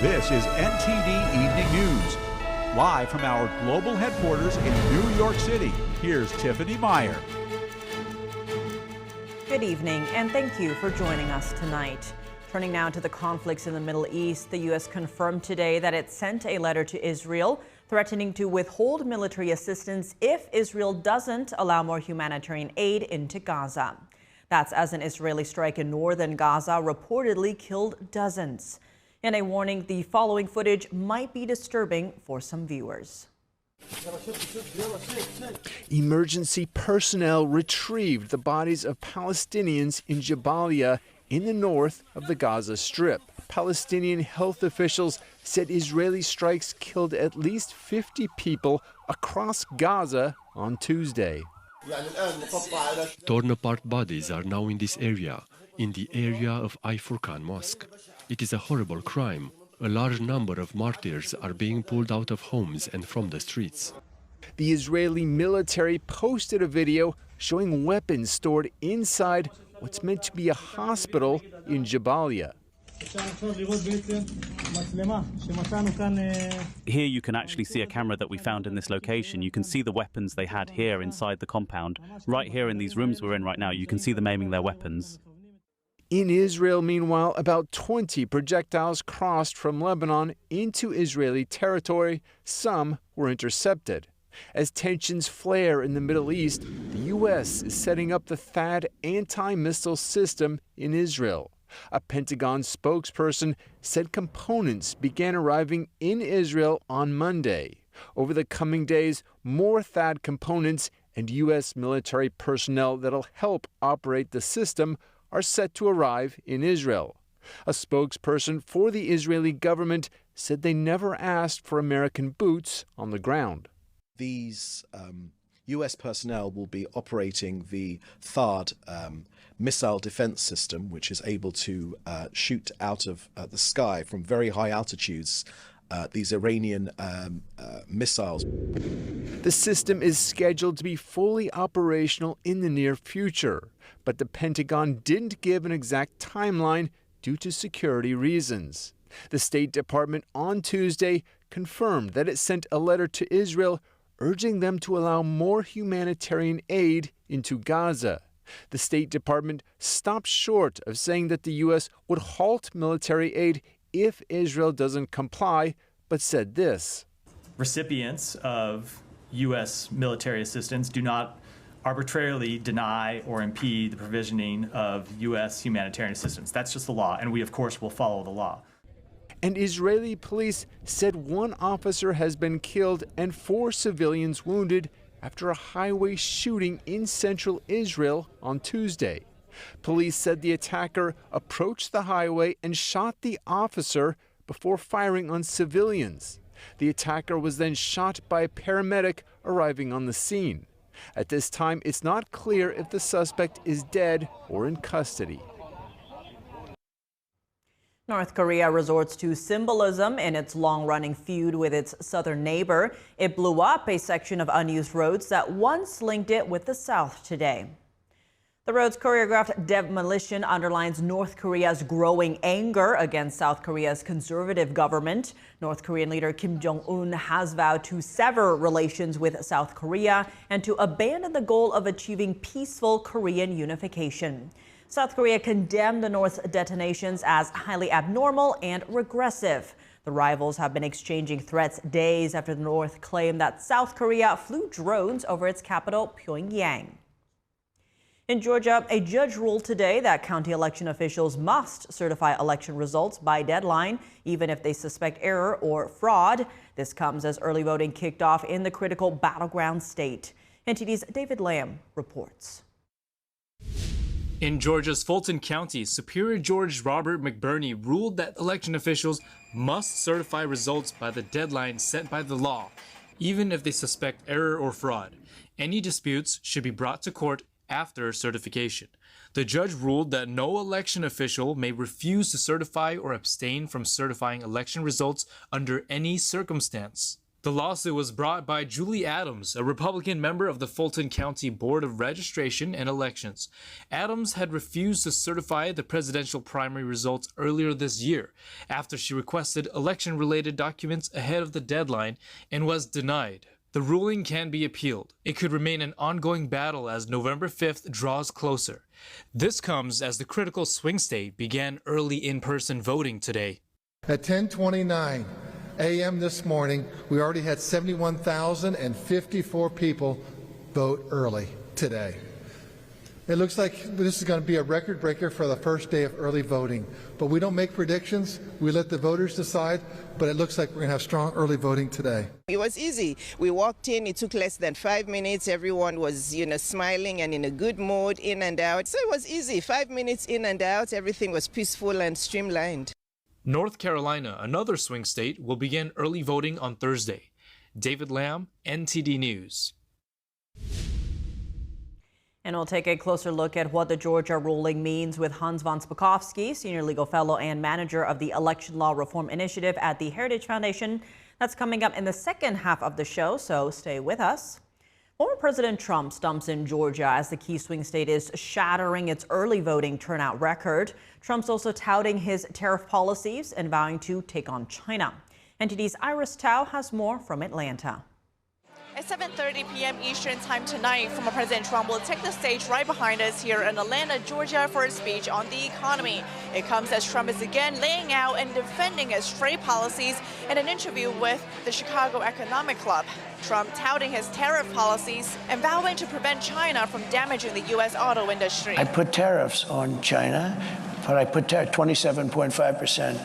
This is NTD Evening News. Live from our global headquarters in New York City, here's Tiffany Meyer. Good evening, and thank you for joining us tonight. Turning now to the conflicts in the Middle East, the U.S. confirmed today that it sent a letter to Israel threatening to withhold military assistance if Israel doesn't allow more humanitarian aid into Gaza. That's as an Israeli strike in northern Gaza reportedly killed dozens. In a warning, the following footage might be disturbing for some viewers. Emergency personnel retrieved the bodies of Palestinians in Jabalia in the north of the Gaza Strip. Palestinian health officials said Israeli strikes killed at least 50 people across Gaza on Tuesday. Torn apart bodies are now in this area, in the area of Al-Furqan Mosque. It is a horrible crime. A large number of martyrs are being pulled out of homes and from the streets. The Israeli military posted a video showing weapons stored inside what's meant to be a hospital in Jabalia. Here you can actually see a camera that we found in this location. You can see the weapons they had here inside the compound. Right here in these rooms we're in right now, you can see them aiming their weapons. In Israel, meanwhile, about 20 projectiles crossed from Lebanon into Israeli territory. Some were intercepted. As tensions flare in the Middle East, the U.S. is setting up the THAAD anti-missile system in Israel. A Pentagon spokesperson said components began arriving in Israel on Monday. Over the coming days, more THAAD components and U.S. military personnel that'll help operate the system are set to arrive in Israel. A spokesperson for the Israeli government said they never asked for American boots on the ground. These U.S. personnel will be operating the THAAD missile defense system, which is able to shoot out of the sky from very high altitudes these Iranian missiles. The system is scheduled to be fully operational in the near future, but the Pentagon didn't give an exact timeline due to security reasons. The State Department on Tuesday confirmed that it sent a letter to Israel urging them to allow more humanitarian aid into Gaza. The State Department stopped short of saying that the U.S. would halt military aid if Israel doesn't comply, but said this. Recipients of U.S. military assistance do not arbitrarily deny or impede the provisioning of U.S. humanitarian assistance. That's just the law, and we, of course, will follow the law. And Israeli police said one officer has been killed and 4 civilians wounded after a highway shooting in central Israel on Tuesday. Police said the attacker approached the highway and shot the officer before firing on civilians. The attacker was then shot by a paramedic arriving on the scene. At this time, it's not clear if the suspect is dead or in custody. North Korea resorts to symbolism in its long-running feud with its southern neighbor. It blew up a section of unused roads that once linked it with the South today. The road's choreographed demolition underlines North Korea's growing anger against South Korea's conservative government. North Korean leader Kim Jong-un has vowed to sever relations with South Korea and to abandon the goal of achieving peaceful Korean unification. South Korea condemned the North's detonations as highly abnormal and regressive. The rivals have been exchanging threats days after the North claimed that South Korea flew drones over its capital, Pyongyang. In Georgia, a judge ruled today that county election officials must certify election results by deadline, even if they suspect error or fraud. This comes as early voting kicked off in the critical battleground state. NTD's David Lamb reports. In Georgia's Fulton County, Superior Judge Robert McBurney ruled that election officials must certify results by the deadline set by the law, even if they suspect error or fraud. Any disputes should be brought to court after certification. The judge ruled that no election official may refuse to certify or abstain from certifying election results under any circumstance. The lawsuit was brought by Julie Adams, a Republican member of the Fulton County Board of Registration and Elections. Adams had refused to certify the presidential primary results earlier this year after she requested election-related documents ahead of the deadline and was denied. The ruling can be appealed. It could remain an ongoing battle as November 5th draws closer. This comes as the critical swing state began early in-person voting today. At 10:29 a.m. this morning, we already had 71,054 people vote early today. It looks like this is going to be a record breaker for the first day of early voting. But we don't make predictions. We let the voters decide. But it looks like we're going to have strong early voting today. It was easy. We walked in. It took less than 5 minutes. Everyone was, smiling and in a good mood, in and out. So it was easy. 5 minutes in and out. Everything was peaceful and streamlined. North Carolina, another swing state, will begin early voting on Thursday. David Lamb, NTD News. And we'll take a closer look at what the Georgia ruling means with Hans von Spakovsky, Senior Legal Fellow and Manager of the Election Law Reform Initiative at the Heritage Foundation. That's coming up in the second half of the show, so stay with us. Former President Trump stumps in Georgia as the key swing state is shattering its early voting turnout record. Trump's also touting his tariff policies and vowing to take on China. NTD's Iris Tao has more from Atlanta. At 7:30 p.m. Eastern Time tonight, former President Trump will take the stage right behind us here in Atlanta, Georgia, for a speech on the economy. It comes as Trump is again laying out and defending his trade policies in an interview with the Chicago Economic Club. Trump touting his tariff policies and vowing to prevent China from damaging the U.S. auto industry. I put tariffs on China, but I put 27.5%.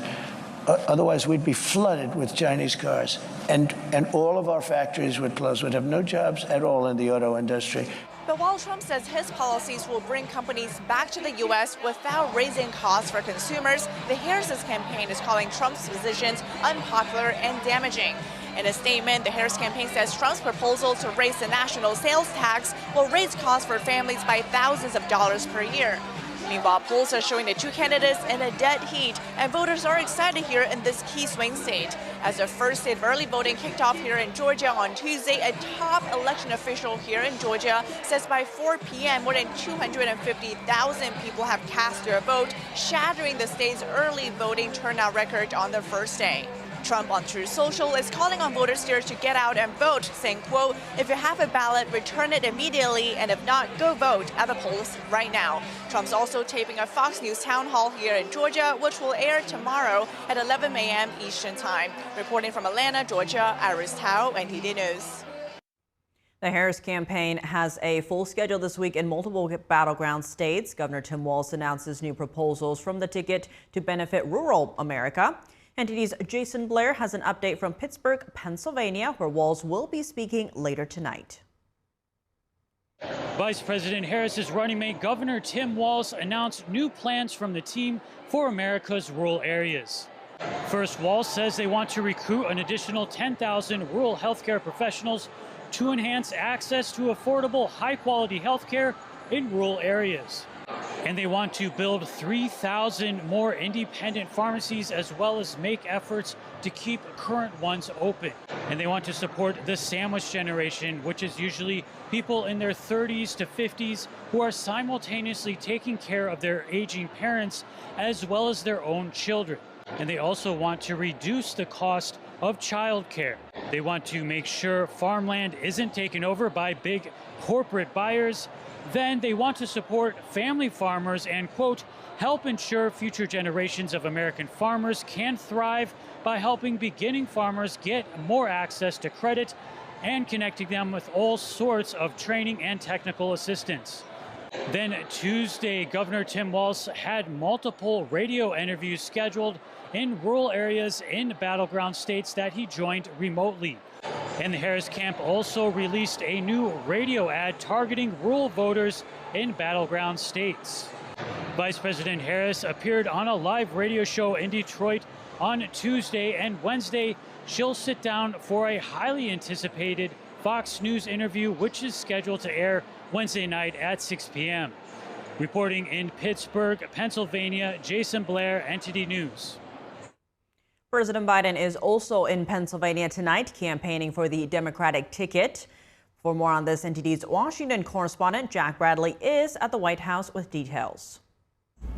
Otherwise, we'd be flooded with Chinese cars. And all of our factories would close. We'd have no jobs at all in the auto industry. But while Trump says his policies will bring companies back to the U.S. without raising costs for consumers, the Harris's campaign is calling Trump's positions unpopular and damaging. In a statement, the Harris campaign says Trump's proposal to raise the national sales tax will raise costs for families by thousands of dollars per year. Meanwhile, polls are showing the two candidates in a dead heat, and voters are excited here in this key swing state. As the first day of early voting kicked off here in Georgia on Tuesday, a top election official here in Georgia says by 4 p.m. more than 250,000 people have cast their vote, shattering the state's early voting turnout record on the first day. Trump on Truth Social is calling on voters here to get out and vote, saying, quote, if you have a ballot, return it immediately, and if not, go vote at the polls right now. Trump's also taping a Fox News town hall here in Georgia, which will air tomorrow at 11 a.m. Eastern Time. Reporting from Atlanta, Georgia, Iris Tao, NTD News. The Harris campaign has a full schedule this week in multiple battleground states. Governor Tim Walz announces new proposals from the ticket to benefit rural America. NTD's Jason Blair has an update from Pittsburgh, Pennsylvania, where Walz will be speaking later tonight. Vice President Harris's running mate, Governor Tim Walz, announced new plans from the team for America's rural areas. First, Walz says they want to recruit an additional 10,000 rural healthcare professionals to enhance access to affordable, high-quality healthcare in rural areas. And they want to build 3,000 more independent pharmacies, as well as make efforts to keep current ones open. And they want to support the sandwich generation, which is usually people in their 30s to 50s who are simultaneously taking care of their aging parents as well as their own children. And they also want to reduce the cost of childcare. They want to make sure farmland isn't taken over by big corporate buyers. Then they want to support family farmers and, quote, help ensure future generations of American farmers can thrive by helping beginning farmers get more access to credit and connecting them with all sorts of training and technical assistance. Then Tuesday, Governor Tim Walz had multiple radio interviews scheduled in rural areas in battleground states that he joined remotely. And the Harris camp also released a new radio ad targeting rural voters in battleground states. Vice President Harris appeared on a live radio show in Detroit on Tuesday, and Wednesday she'll sit down for a highly anticipated Fox News interview, which is scheduled to air Wednesday night at 6 p.m. Reporting in Pittsburgh, Pennsylvania, Jason Blair, NTD News. President Biden is also in Pennsylvania tonight campaigning for the Democratic ticket. For more on this, NTD's Washington correspondent Jack Bradley is at the White House with details.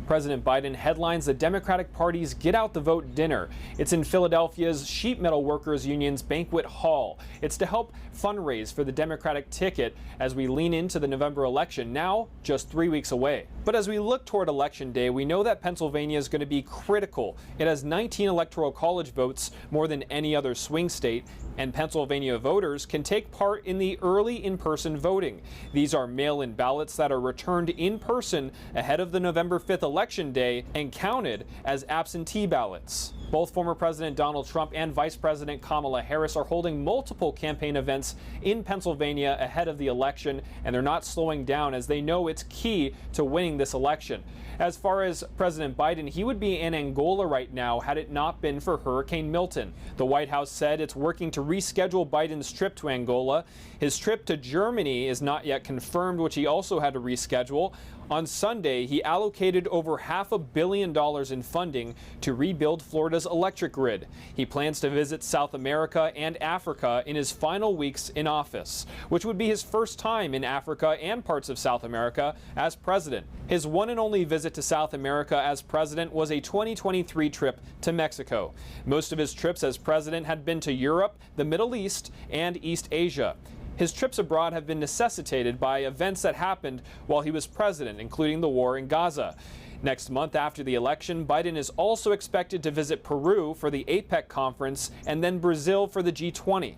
President Biden headlines the Democratic Party's Get Out the Vote dinner. It's in Philadelphia's Sheet Metal Workers Union's banquet hall. It's to help fundraise for the Democratic ticket as we lean into the November election, now just 3 weeks away. But as we look toward Election Day, we know that Pennsylvania is going to be critical. It has 19 electoral college votes, more than any other swing state, and Pennsylvania voters can take part in the early in-person voting. These are mail-in ballots that are returned in person ahead of the November 5th election day and counted as absentee ballots. Both former President Donald Trump and Vice President Kamala Harris are holding multiple campaign events in Pennsylvania ahead of the election, and they're not slowing down as they know it's key to winning this election. As far as President Biden, he would be in Angola right now had it not been for Hurricane Milton. The White House said it's working to reschedule Biden's trip to Angola. His trip to Germany is not yet confirmed, which he also had to reschedule. On Sunday, he allocated over $500 million in funding to rebuild Florida's electric grid. He plans to visit South America and Africa in his final weeks in office, which would be his first time in Africa and parts of South America as president. His one and only visit to South America as president was a 2023 trip to Mexico. Most of his trips as president had been to Europe, the Middle East, and East Asia. His trips abroad have been necessitated by events that happened while he was president, including the war in Gaza. Next month after the election, Biden is also expected to visit Peru for the APEC conference and then Brazil for the G20.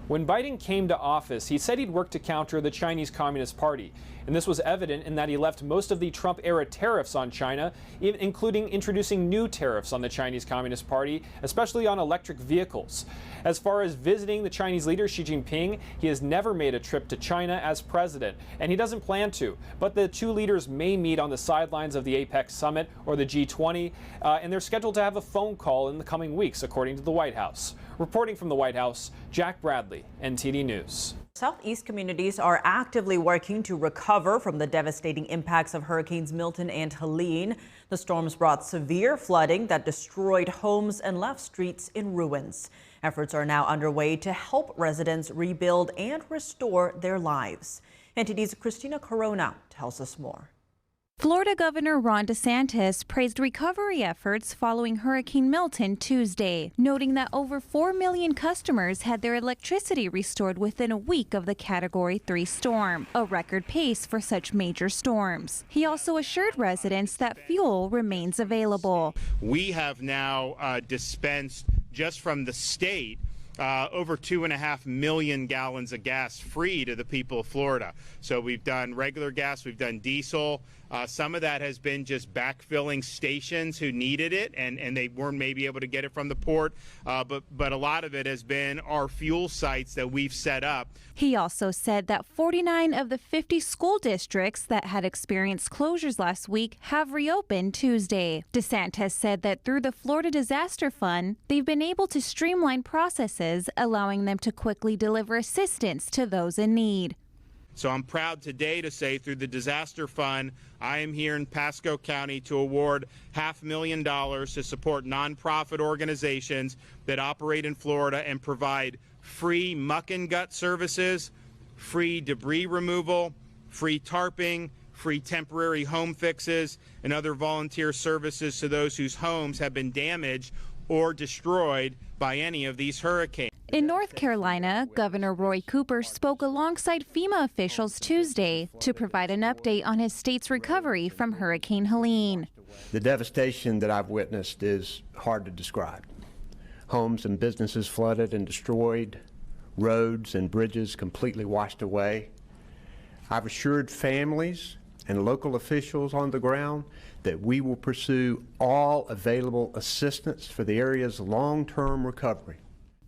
When Biden came to office, he said he'd work to counter the Chinese Communist Party. And this was evident in that he left most of the Trump-era tariffs on China, including introducing new tariffs on the Chinese Communist Party, especially on electric vehicles. As far as visiting the Chinese leader Xi Jinping, he has never made a trip to China as president, and he doesn't plan to. But the two leaders may meet on the sidelines of the APEC summit or the G20, and they're scheduled to have a phone call in the coming weeks, according to the White House. Reporting from the White House, Jack Bradley, NTD News. Southeast communities are actively working to recover from the devastating impacts of Hurricanes Milton and Helene. The storms brought severe flooding that destroyed homes and left streets in ruins. Efforts are now underway to help residents rebuild and restore their lives. NTD's Christina Corona tells us more. Florida Governor Ron DeSantis praised recovery efforts following Hurricane Milton Tuesday, noting that over 4 million customers had their electricity restored within a week of the Category 3 storm, a record pace for such major storms. He also assured residents that fuel remains available. We have now dispensed, just from the state, over 2.5 million gallons of gas free to the people of Florida. So we've done regular gas, we've done diesel. Some of that has been just backfilling stations who needed it and they weren't maybe able to get it from the port. But a lot of it has been our fuel sites that we've set up. He also said that 49 of the 50 school districts that had experienced closures last week have reopened Tuesday. DeSantis said that through the Florida Disaster Fund, they've been able to streamline processes, allowing them to quickly deliver assistance to those in need. So I'm proud today to say through the Disaster Fund, I am here in Pasco County to award $500,000 to support nonprofit organizations that operate in Florida and provide free muck and gut services, free debris removal, free tarping, free temporary home fixes, and other volunteer services to those whose homes have been damaged or destroyed by any of these hurricanes. In North Carolina, Governor Roy Cooper spoke alongside FEMA officials Tuesday to provide an update on his state's recovery from Hurricane Helene. The devastation that I've witnessed is hard to describe. Homes and businesses flooded and destroyed, roads and bridges completely washed away. I've assured families and local officials on the ground that we will pursue all available assistance for the area's long-term recovery.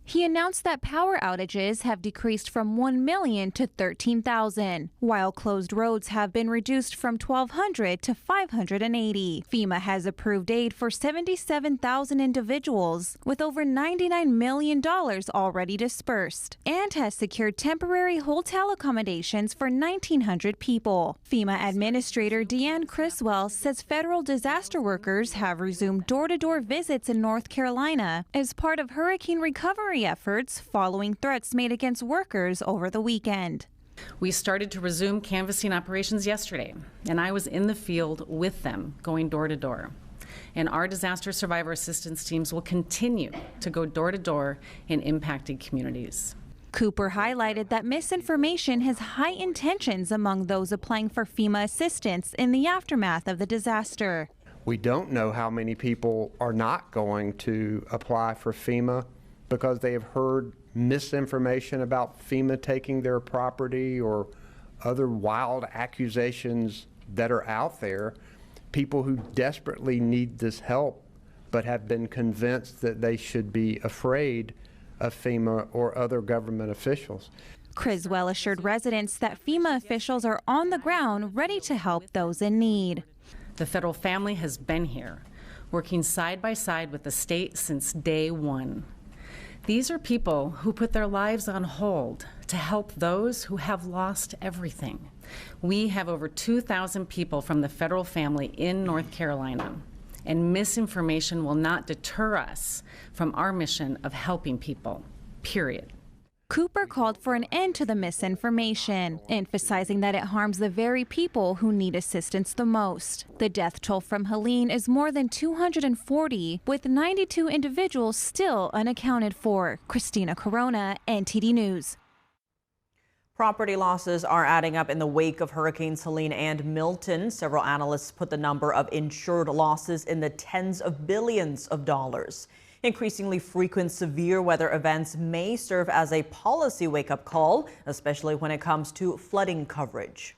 He announced that power outages have decreased from 1 million to 13,000, while closed roads have been reduced from 1,200 to 580. FEMA has approved aid for 77,000 individuals, with over $99 million already dispersed, and has secured temporary hotel accommodations for 1,900 people. FEMA Administrator Deanne Criswell says federal disaster workers have resumed door-to-door visits in North Carolina as part of hurricane recovery efforts following threats made against workers over the weekend. We started to resume canvassing operations yesterday, and I was in the field with them, going door to door. And our disaster survivor assistance teams will continue to go door to door in impacted communities. Cooper highlighted that misinformation has heightened tensions among those applying for FEMA assistance in the aftermath of the disaster. We don't know how many people are not going to apply for FEMA because they have heard misinformation about FEMA taking their property or other wild accusations that are out there. People who desperately need this help but have been convinced that they should be afraid of FEMA or other government officials. Criswell assured residents that FEMA officials are on the ground ready to help those in need. The federal family has been here, working side by side with the state since day one. These are people who put their lives on hold to help those who have lost everything. We have over 2,000 people from the federal family in North Carolina, and misinformation will not deter us from our mission of helping people, period. Cooper called for an end to the misinformation, emphasizing that it harms the very people who need assistance the most. The death toll from Helene is more than 240, with 92 individuals still unaccounted for. Christina Corona, NTD News. Property losses are adding up in the wake of Hurricanes Helene and Milton. Several analysts put the number of insured losses in the tens of billions of dollars. Increasingly frequent severe weather events may serve as a policy wake-up call, especially when it comes to flooding coverage.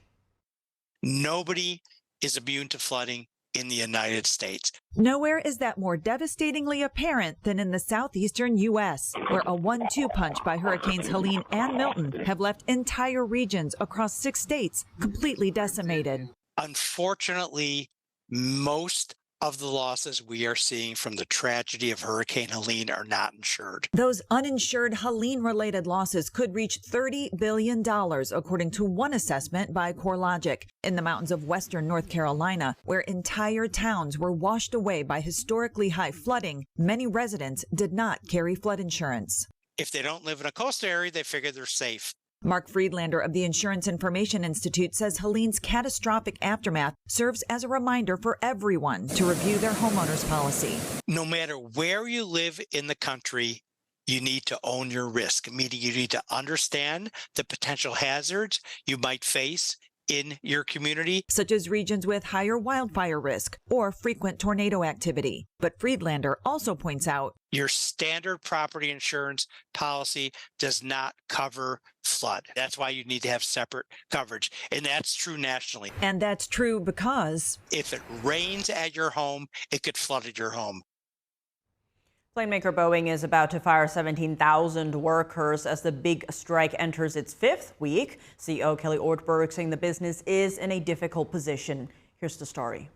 Nobody is immune to flooding in the United States. Nowhere is that more devastatingly apparent than in the southeastern U.S., where a 1-2 punch by Hurricanes Helene and Milton have left entire regions across 6 states completely decimated. Unfortunately, most of the losses we are seeing from the tragedy of Hurricane Helene are not insured. Those uninsured Helene-related losses could reach $30 billion, according to one assessment by CoreLogic. In the mountains of western North Carolina, where entire towns were washed away by historically high flooding, many residents did not carry flood insurance. If they don't live in a coastal area, they figure they're safe. Mark Friedlander of the Insurance Information Institute says Helene's catastrophic aftermath serves as a reminder for everyone to review their homeowner's policy. No matter where you live in the country, you need to own your risk, meaning you need to understand the potential hazards you might face in your community, such as regions with higher wildfire risk or frequent tornado activity. But Friedlander also points out your standard property insurance policy does not cover flood. That's why you need to have separate coverage. And that's true nationally. And that's true because if it rains at your home, it could flood at your home. Plane maker Boeing is about to fire 17,000 workers as the big strike enters its 5th week. CEO Kelly Ortberg saying the business is in a difficult position. Here's the story.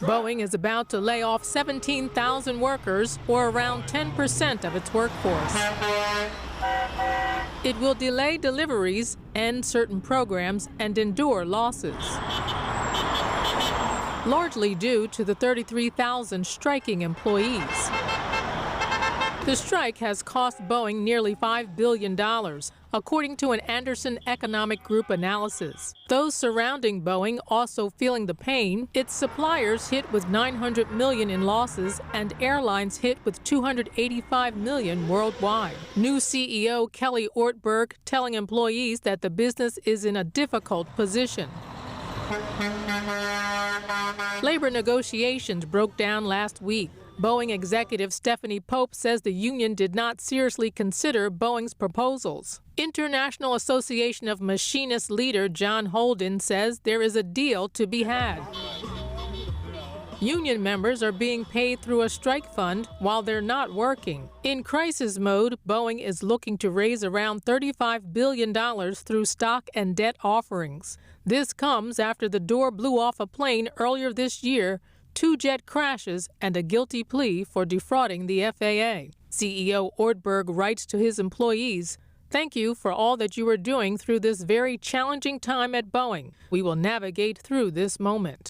Boeing is about to lay off 17,000 workers, or around 10% of its workforce. It will delay deliveries, end certain programs, and endure losses, largely due to the 33,000 striking employees. The strike has cost Boeing nearly $5 billion, according to an Anderson Economic Group analysis. Those surrounding Boeing also feeling the pain, its suppliers hit with $900 million in losses and airlines hit with $285 million worldwide. New CEO Kelly Ortberg telling employees that the business is in a difficult position. Labor negotiations broke down last week. Boeing executive Stephanie Pope says the union did not seriously consider Boeing's proposals. International Association of Machinists leader John Holden says there is a deal to be had. Union members are being paid through a strike fund while they're not working. In crisis mode, Boeing is looking to raise around $35 billion through stock and debt offerings. This comes after the door blew off a plane earlier this year, 2 jet crashes, and a guilty plea for defrauding the FAA. CEO Ortberg writes to his employees, "Thank you for all that you are doing through this very challenging time at Boeing. We will navigate through this moment."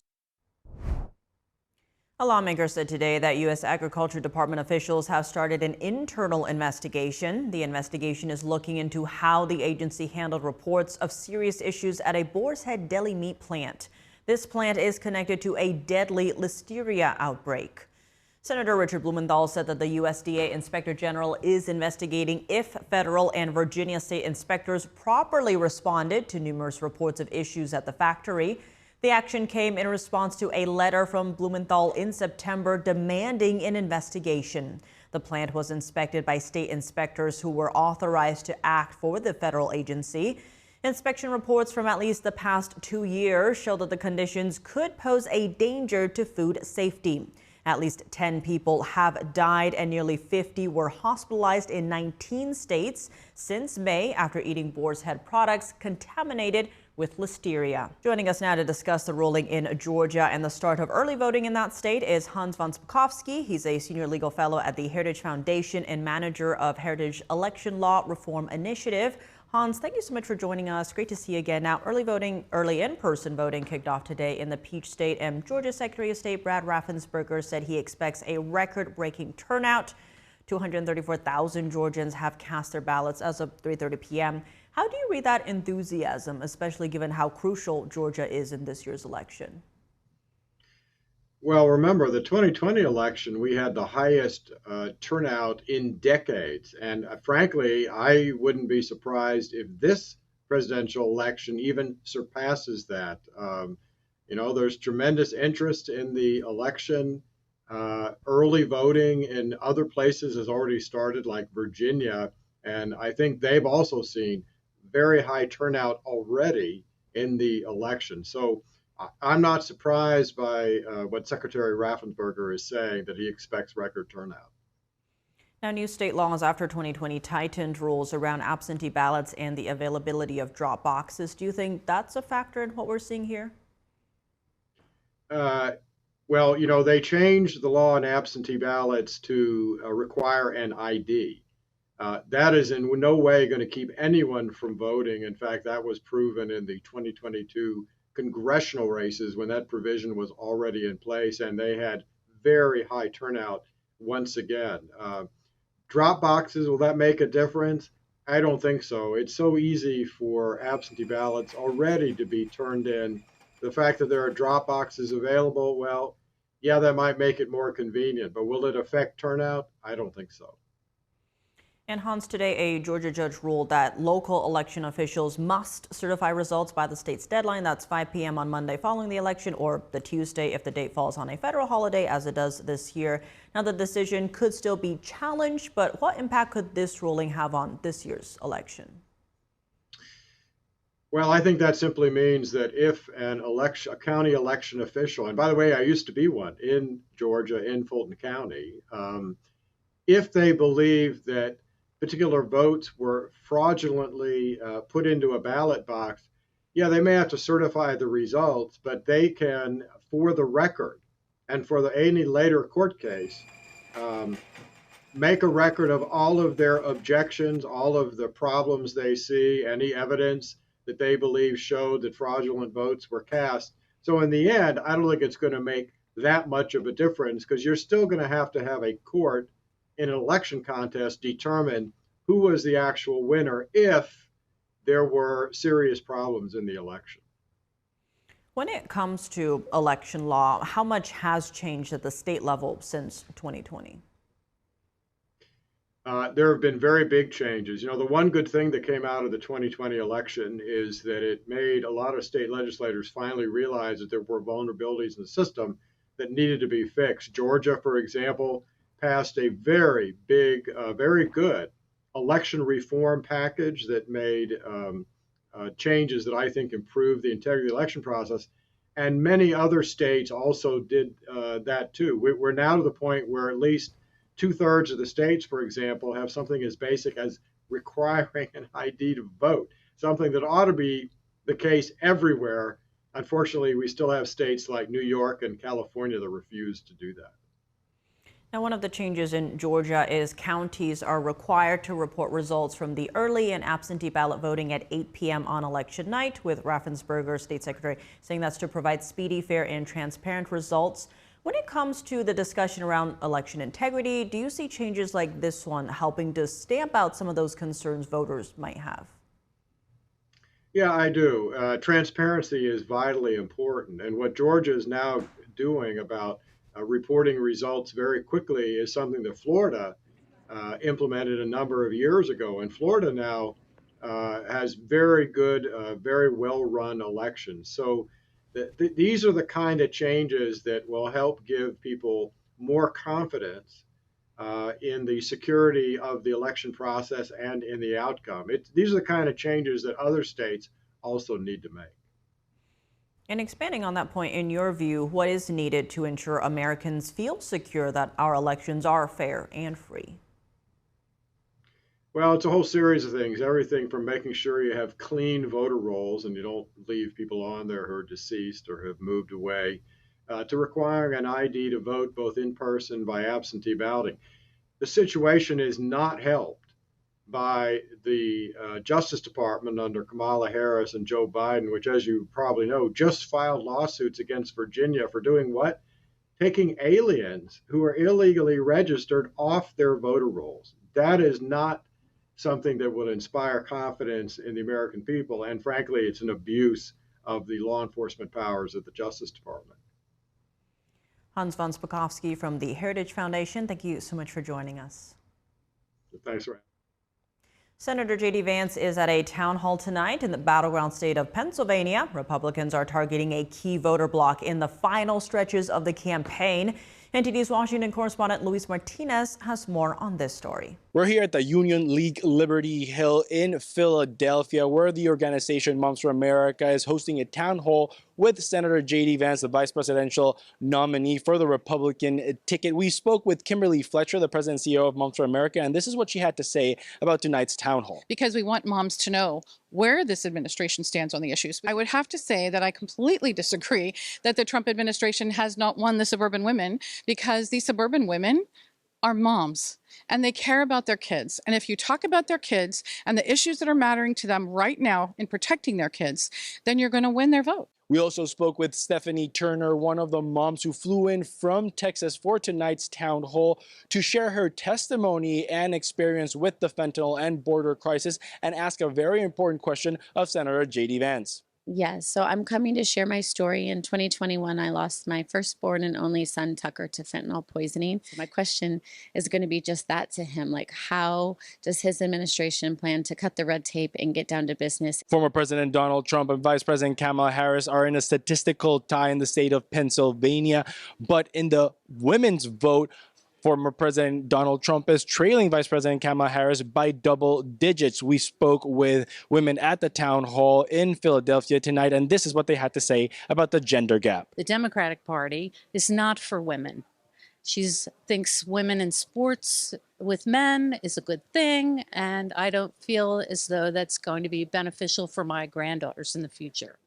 A lawmaker said today that U.S. Agriculture Department officials have started an internal investigation. The investigation is looking into how the agency handled reports of serious issues at a Boar's Head deli meat plant. This plant is connected to a deadly Listeria outbreak. Senator Richard Blumenthal said that the USDA Inspector General is investigating if federal and Virginia state inspectors properly responded to numerous reports of issues at the factory. The action came in response to a letter from Blumenthal in September demanding an investigation. The plant was inspected by state inspectors who were authorized to act for the federal agency. Inspection reports from at least the past 2 years show that the conditions could pose a danger to food safety. At least 10 people have died and nearly 50 were hospitalized in 19 states since May after eating Boar's Head products contaminated with Listeria. Joining us now to discuss the ruling in Georgia and the start of early voting in that state is Hans von Spakovsky. He's a senior legal fellow at the Heritage Foundation and manager of Heritage Election Law Reform Initiative. Hans, thank you so much for joining us. Great to see you again. Now, early in-person voting kicked off today in the Peach State, and Georgia Secretary of State Brad Raffensperger said he expects a record-breaking turnout. 234,000 Georgians have cast their ballots as of 3:30 p.m. How do you read that enthusiasm, especially given how crucial Georgia is in this year's election? Well, remember, the 2020 election, we had the highest turnout in decades. And frankly, I wouldn't be surprised if this presidential election even surpasses that. There's tremendous interest in the election. Early voting in other places has already started, like Virginia. And I think they've also seen very high turnout already in the election. So I'm not surprised by what Secretary Raffensperger is saying, that he expects record turnout. Now, new state laws after 2020 tightened rules around absentee ballots and the availability of drop boxes. Do you think that's a factor in what we're seeing here? Well, they changed the law on absentee ballots to require an ID. That is in no way going to keep anyone from voting. In fact, that was proven in the 2022 congressional races when that provision was already in place, and they had very high turnout once again. Drop boxes, will that make a difference? I don't think so. It's so easy for absentee ballots already to be turned in. The fact that there are drop boxes available, well, yeah, that might make it more convenient, but will it affect turnout? I don't think so. And Hans, today a Georgia judge ruled that local election officials must certify results by the state's deadline. That's 5 p.m. on Monday following the election, or the Tuesday if the date falls on a federal holiday, as it does this year. Now, the decision could still be challenged, but what impact could this ruling have on this year's election? Well, I think that simply means that if a county election official, and by the way, I used to be one in Georgia, in Fulton County, if they believe that particular votes were fraudulently put into a ballot box, yeah, they may have to certify the results, but they can, for the record and for any later court case, make a record of all of their objections, all of the problems they see, any evidence that they believe showed that fraudulent votes were cast. So in the end, I don't think it's going to make that much of a difference, because you're still going to have a court in an election contest determine who was the actual winner if there were serious problems in the election. When it comes to election law, how much has changed at the state level since 2020? There have been very big changes. The one good thing that came out of the 2020 election is that it made a lot of state legislators finally realize that there were vulnerabilities in the system that needed to be fixed. Georgia, for example, passed a very big, very good election reform package that made changes that I think improved the integrity of the election process. And many other states also did that too. We're now to the point where at least 2/3 of the states, for example, have something as basic as requiring an ID to vote, something that ought to be the case everywhere. Unfortunately, we still have states like New York and California that refuse to do that. Now, one of the changes in Georgia is counties are required to report results from the early and absentee ballot voting at 8 p.m. on election night, with Raffensperger, State Secretary, saying that's to provide speedy, fair, and transparent results. When it comes to the discussion around election integrity, do you see changes like this one helping to stamp out some of those concerns voters might have? Yeah, I do. Transparency is vitally important. And what Georgia is now doing about reporting results very quickly is something that Florida implemented a number of years ago. And Florida now has very good, very well-run elections. So these are the kind of changes that will help give people more confidence in the security of the election process and in the outcome. These are the kind of changes that other states also need to make. And expanding on that point, in your view, what is needed to ensure Americans feel secure that our elections are fair and free? Well, it's a whole series of things, everything from making sure you have clean voter rolls and you don't leave people on there who are deceased or have moved away, to requiring an ID to vote both in person by absentee balloting. The situation is not helped by the Justice Department under Kamala Harris and Joe Biden, which, as you probably know, just filed lawsuits against Virginia for doing what? Taking aliens who are illegally registered off their voter rolls. That is not something that will inspire confidence in the American people. And frankly, it's an abuse of the law enforcement powers of the Justice Department. Hans von Spakovsky from the Heritage Foundation, thank you so much for joining us. Thanks, Ray. Senator J.D. Vance is at a town hall tonight in the battleground state of Pennsylvania. Republicans are targeting a key voter bloc in the final stretches of the campaign. NTD's Washington correspondent Luis Martinez has more on this story. We're here at the Union League Liberty Hill in Philadelphia, where the organization Moms for America is hosting a town hall with Senator J.D. Vance, the vice presidential nominee for the Republican ticket. We spoke with Kimberly Fletcher, the president and CEO of Moms for America, and this is what she had to say about tonight's town hall. Because we want moms to know where this administration stands on the issues. I would have to say that I completely disagree that the Trump administration has not won the suburban women, because these suburban women are moms and they care about their kids. And if you talk about their kids and the issues that are mattering to them right now in protecting their kids, then you're going to win their vote. We also spoke with Stephanie Turner, one of the moms who flew in from Texas for tonight's town hall to share her testimony and experience with the fentanyl and border crisis and ask a very important question of Senator J.D. Vance. Yes, so I'm coming to share my story. In 2021, I lost my firstborn and only son, Tucker, to fentanyl poisoning. So my question is going to be just that to him. Like, how does his administration plan to cut the red tape and get down to business? Former President Donald Trump and Vice President Kamala Harris are in a statistical tie in the state of Pennsylvania. But in the women's vote, former President Donald Trump is trailing Vice President Kamala Harris by double digits. We spoke with women at the town hall in Philadelphia tonight, and this is what they had to say about the gender gap. The Democratic Party is not for women. She thinks women in sports with men is a good thing, and I don't feel as though that's going to be beneficial for my granddaughters in the future.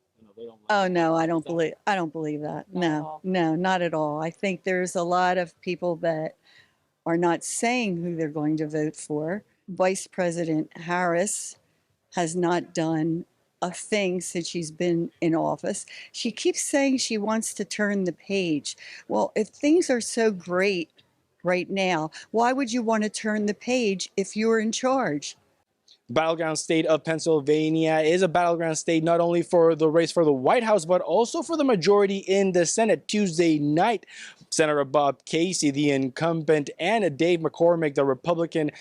Oh, no, I don't believe that. No, not at all. I think there's a lot of people that are not saying who they're going to vote for. Vice President Harris has not done a thing since she's been in office. She keeps saying she wants to turn the page. Well, if things are so great right now, why would you want to turn the page if you're in charge? Battleground state of Pennsylvania is a battleground state not only for the race for the White House, but also for the majority in the Senate. Tuesday night, Senator Bob Casey, the incumbent, and Dave McCormick, the Republican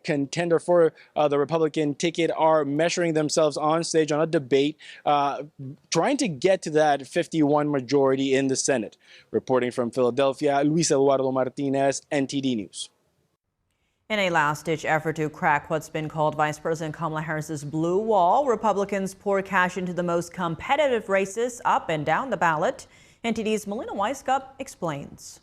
contender for the Republican ticket, are measuring themselves on stage on a debate, trying to get to that 51 majority in the Senate. Reporting from Philadelphia, Luis Eduardo Martinez, NTD News. In a last-ditch effort to crack what's been called Vice President Kamala Harris's blue wall, Republicans pour cash into the most competitive races up and down the ballot. NTD's Melina Weiskup explains.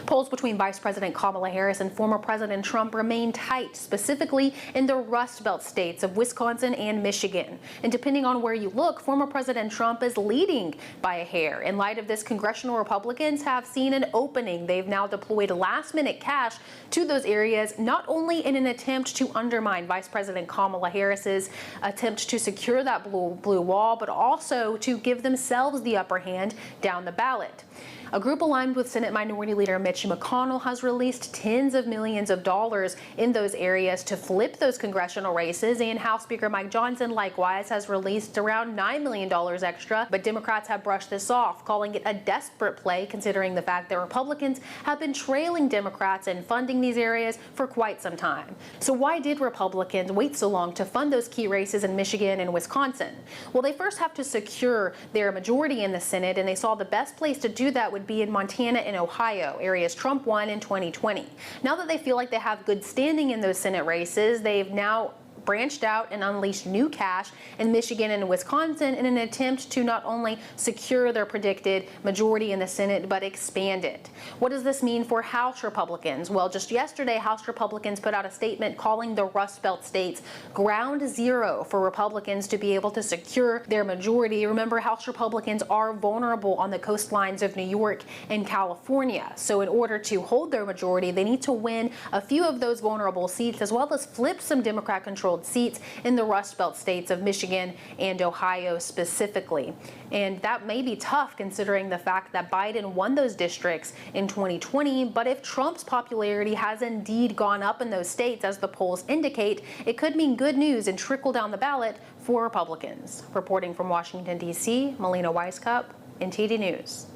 Polls between Vice President Kamala Harris and former President Trump remain tight, specifically in the Rust Belt states of Wisconsin and Michigan. And depending on where you look, former President Trump is leading by a hair. In light of this, congressional Republicans have seen an opening. They've now deployed last-minute cash to those areas, not only in an attempt to undermine Vice President Kamala Harris's attempt to secure that blue wall, but also to give themselves the upper hand down the ballot. A group aligned with Senate Minority Leader Mitch McConnell has released tens of millions of dollars in those areas to flip those congressional races, and House Speaker Mike Johnson likewise has released around $9 million extra, but Democrats have brushed this off, calling it a desperate play considering the fact that Republicans have been trailing Democrats in funding these areas for quite some time. So why did Republicans wait so long to fund those key races in Michigan and Wisconsin? Well, they first have to secure their majority in the Senate, and they saw the best place to do that would be in Montana and Ohio, areas Trump won in 2020. Now that they feel like they have good standing in those Senate races, they've now branched out and unleashed new cash in Michigan and Wisconsin in an attempt to not only secure their predicted majority in the Senate, but expand it. What does this mean for House Republicans? Well, just yesterday, House Republicans put out a statement calling the Rust Belt states ground zero for Republicans to be able to secure their majority. Remember, House Republicans are vulnerable on the coastlines of New York and California. So in order to hold their majority, they need to win a few of those vulnerable seats, as well as flip some Democrat-controlled seats in the Rust Belt states of Michigan and Ohio specifically. And that may be tough considering the fact that Biden won those districts in 2020. But if Trump's popularity has indeed gone up in those states, as the polls indicate, it could mean good news and trickle down the ballot for Republicans. Reporting from Washington, D.C., Melina Weiskup, NTD News.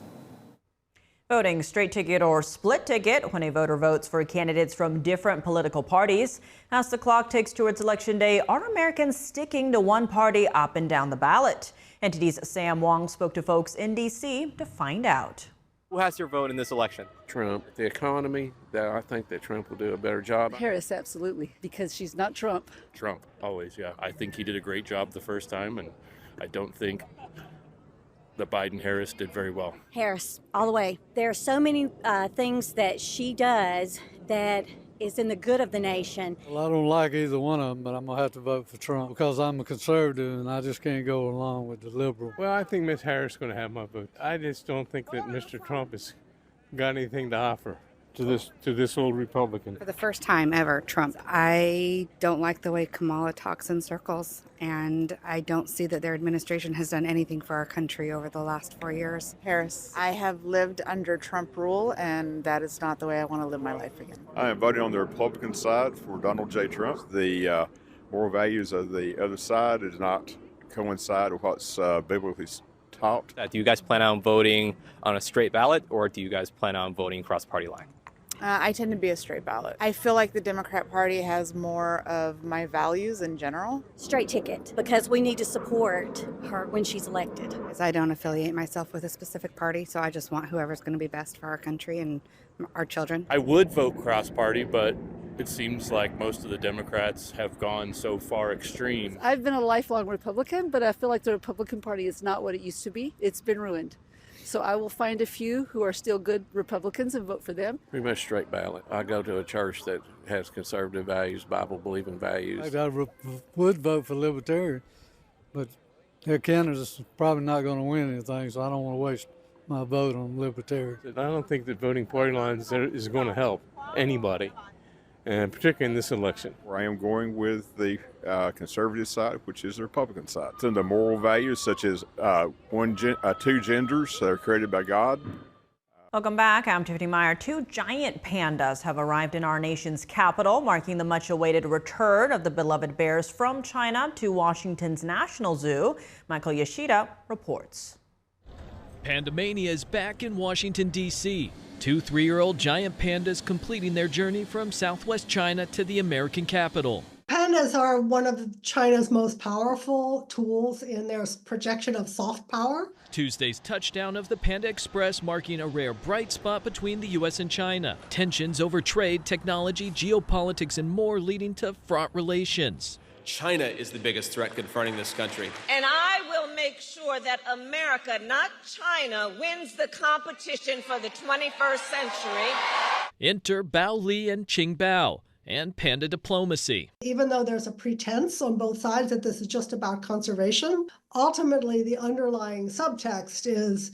Voting straight ticket or split ticket when a voter votes for candidates from different political parties. As the clock ticks towards Election Day, are Americans sticking to one party up and down the ballot? NTD's Sam Wong spoke to folks in D.C. to find out. Who has your vote in this election? Trump. The economy, I think that Trump will do a better job. Harris, absolutely, because she's not Trump. Trump, always, yeah. I think he did a great job the first time, and I don't think that Biden-Harris did very well. Harris, all the way. There are so many things that she does that is in the good of the nation. Well, I don't like either one of them, but I'm going to have to vote for Trump because I'm a conservative and I just can't go along with the liberal. Well, I think Ms. Harris is going to have my vote. I just don't think that Mr. Trump has got anything to offer to this old Republican. For the first time ever, Trump. I don't like the way Kamala talks in circles, and I don't see that their administration has done anything for our country over the last 4 years. Harris. I have lived under Trump rule, and that is not the way I want to live my life again. I am voting on the Republican side for Donald J. Trump. The moral values of the other side does not coincide with what's biblically taught. Do you guys plan on voting on a straight ballot, or do you guys plan on voting across party line? I tend to be a straight ballot. I feel like the Democrat Party has more of my values in general. Straight ticket, because we need to support her when she's elected. I don't affiliate myself with a specific party, so I just want whoever's going to be best for our country and our children. I would vote cross-party, but it seems like most of the Democrats have gone so far extreme. I've been a lifelong Republican, but I feel like the Republican Party is not what it used to be. It's been ruined. So I will find a few who are still good Republicans and vote for them. Pretty much straight ballot. I go to a church that has conservative values, Bible-believing values. I would vote for Libertarian, but their candidate's probably not going to win anything, so I don't want to waste my vote on Libertarian. I don't think that voting party lines is going to help anybody, and particularly in this election. I am going with the conservative side, which is the Republican side. So the moral values such as two genders that are created by God. Welcome back. I'm Tiffany Meyer. Two giant pandas have arrived in our nation's capital, marking the much-awaited return of the beloved bears from China to Washington's National Zoo. Michael Yoshida reports. Panda-Mania is back in Washington, D.C. Two 3-year-old giant pandas completing their journey from southwest China to the American capital. Panda Pandas are one of China's most powerful tools in their projection of soft power. Tuesday's touchdown of the Panda Express marking a rare bright spot between the U.S. and China. Tensions over trade, technology, geopolitics, and more leading to fraught relations. China is the biggest threat confronting this country. And I will make sure that America, not China, wins the competition for the 21st century. Enter Bao Li and Qing Bao and panda diplomacy. Even though there's a pretense on both sides that this is just about conservation, ultimately the underlying subtext is,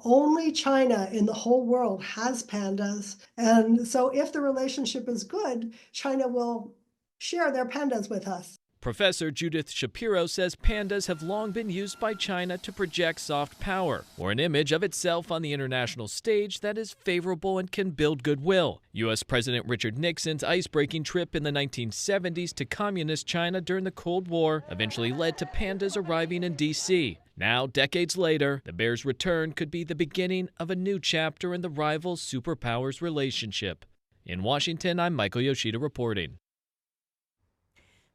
only China in the whole world has pandas. And so if the relationship is good, China will share their pandas with us. Professor Judith Shapiro says pandas have long been used by China to project soft power, or an image of itself on the international stage that is favorable and can build goodwill. U.S. President Richard Nixon's ice-breaking trip in the 1970s to communist China during the Cold War eventually led to pandas arriving in D.C. Now, decades later, the bear's return could be the beginning of a new chapter in the rival superpowers relationship. In Washington, I'm Michael Yoshida reporting.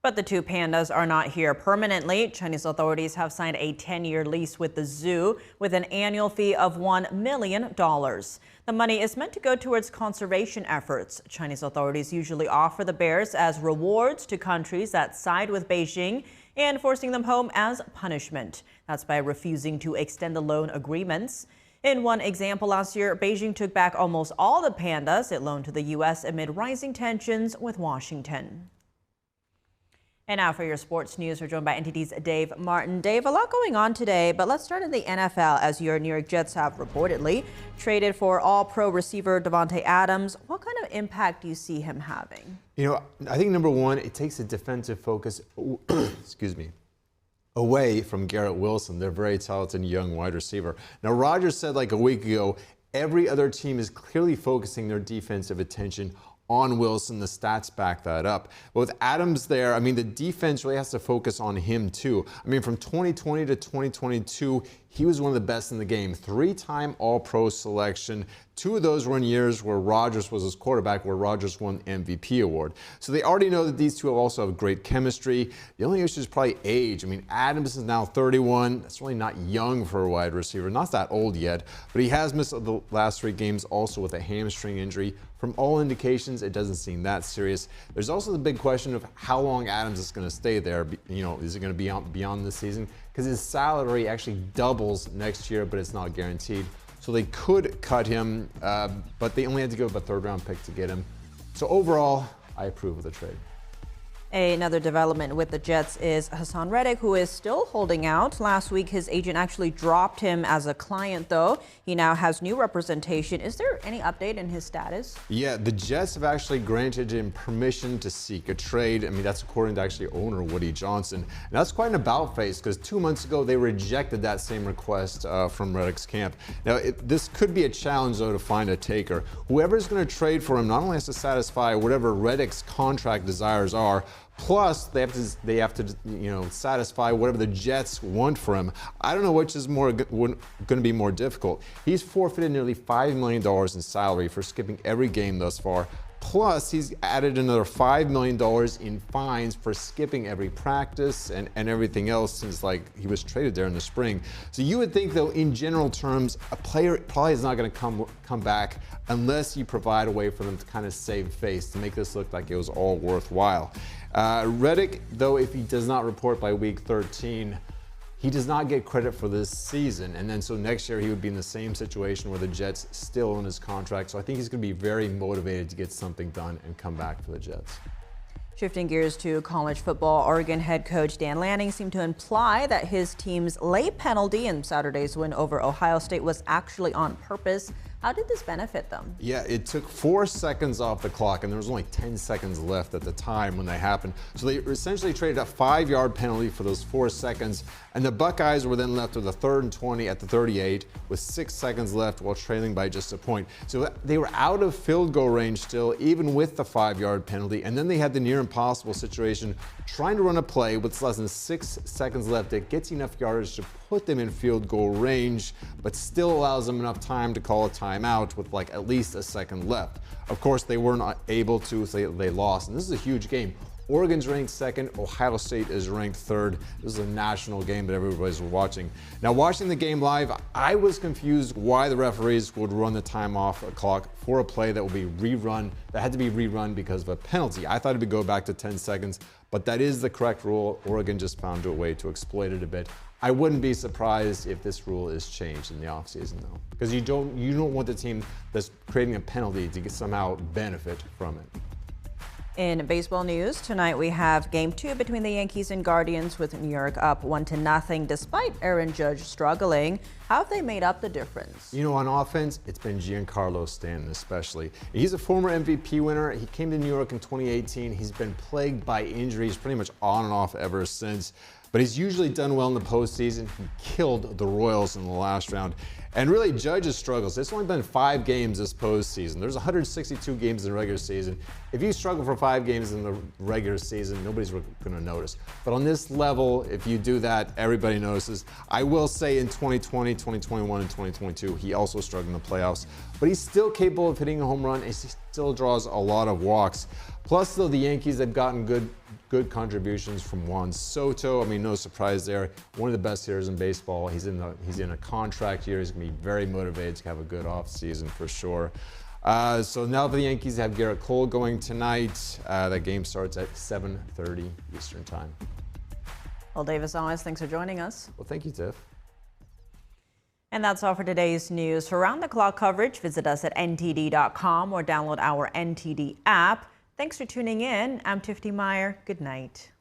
But the two pandas are not here permanently. Chinese authorities have signed a 10-year lease with the zoo with an annual fee of $1 million. The money is meant to go towards conservation efforts. Chinese authorities usually offer the bears as rewards to countries that side with Beijing and forcing them home as punishment. That's by refusing to extend the loan agreements. In one example last year, Beijing took back almost all the pandas it loaned to the U.S. amid rising tensions with Washington. And now for your sports news, we're joined by NTD's Dave Martin. Dave, a lot going on today, but let's start in the NFL as your New York Jets have reportedly traded for all-pro receiver Davante Adams. What kind of impact do you see him having? I think number one, it takes a defensive focus, away from Garrett Wilson, their very talented young wide receiver. Now, Rodgers said like a week ago, every other team is clearly focusing their defensive attention on Wilson. The stats back that up. But with Adams there, the defense really has to focus on him too. From 2020 to 2022, he was one of the best in the game. 3-time All-Pro selection. 2 of those were in years where Rodgers was his quarterback, where Rodgers won the MVP award. So they already know that these two also have great chemistry. The only issue is probably age. Adams is now 31. That's really not young for a wide receiver. Not that old yet, but he has missed the last 3 games also with a hamstring injury. From all indications, it doesn't seem that serious. There's also the big question of how long Adams is going to stay there. Is it going to be beyond this season? Because his salary actually doubles next year, but it's not guaranteed. So they could cut him, but they only had to give up a 3rd-round pick to get him. So overall, I approve of the trade. Another development with the Jets is Hassan Reddick, who is still holding out. Last week, his agent actually dropped him as a client, though. He now has new representation. Is there any update in his status? Yeah, the Jets have actually granted him permission to seek a trade. That's according to actually owner Woody Johnson. And that's quite an about-face, because 2 months ago, they rejected that same request from Reddick's camp. Now, this could be a challenge, though, to find a taker. Whoever's going to trade for him not only has to satisfy whatever Reddick's contract desires are, plus, they have to satisfy whatever the Jets want for him. I don't know which is going to be more difficult. He's forfeited nearly $5 million in salary for skipping every game thus far. Plus, he's added another $5 million in fines for skipping every practice and everything else since he was traded there in the spring. So you would think, though, in general terms, a player probably is not going to come back unless you provide a way for them to kind of save face to make this look like it was all worthwhile. Reddick, though, if he does not report by week 13, he does not get credit for this season. And then so next year he would be in the same situation where the Jets still own his contract. So I think he's going to be very motivated to get something done and come back for the Jets. Shifting gears to college football, Oregon head coach Dan Lanning seemed to imply that his team's late penalty in Saturday's win over Ohio State was actually on purpose. How did this benefit them? Yeah, it took 4 seconds off the clock, and there was only 10 seconds left at the time when they happened. So they essentially traded a 5-yard penalty for those 4 seconds, and the Buckeyes were then left with a 3rd and 20 at the 38 with 6 seconds left while trailing by just a point. So they were out of field goal range still, even with the 5-yard penalty, and then they had the near impossible situation trying to run a play with less than 6 seconds left that gets enough yardage to put them in field goal range, but still allows them enough time to call a timeout with at least a second left. Of course, they were not able to, so they lost, and this is a huge game. Oregon's ranked second. Ohio State is ranked third. This is a national game that everybody's watching. Now, watching the game live, I was confused why the referees would run the time off clock for a play that will be rerun, that had to be rerun because of a penalty. I thought it would go back to 10 seconds, but that is the correct rule. Oregon just found a way to exploit it a bit. I wouldn't be surprised if this rule is changed in the offseason, though, because you don't want the team that's creating a penalty to somehow benefit from it. In baseball news, tonight we have Game 2 between the Yankees and Guardians with New York up 1-0 despite Aaron Judge struggling. How have they made up the difference? You know, on offense, it's been Giancarlo Stanton especially. He's a former MVP winner. He came to New York in 2018. He's been plagued by injuries pretty much on and off ever since. But he's usually done well in the postseason. He killed the Royals in the last round. And really, Judge's struggles. It's only been 5 games this postseason. There's 162 games in the regular season. If you struggle for 5 games in the regular season, nobody's going to notice. But on this level, if you do that, everybody notices. I will say in 2020, 2021, and 2022, he also struggled in the playoffs. But he's still capable of hitting a home run, and he still draws a lot of walks. Plus, though, the Yankees have gotten good contributions from Juan Soto. I mean, no surprise there. One of the best hitters in baseball. He's in a contract year. He's going to be very motivated to have a good offseason for sure. So now the Yankees have Garrett Cole going tonight. That game starts at 7:30 Eastern Time. Well, Davis, always, thanks for joining us. Well, thank you, Tiff. And that's all for today's news. For round-the-clock coverage, visit us at ntd.com or download our NTD app. Thanks for tuning in. I'm Tiffany Meyer. Good night.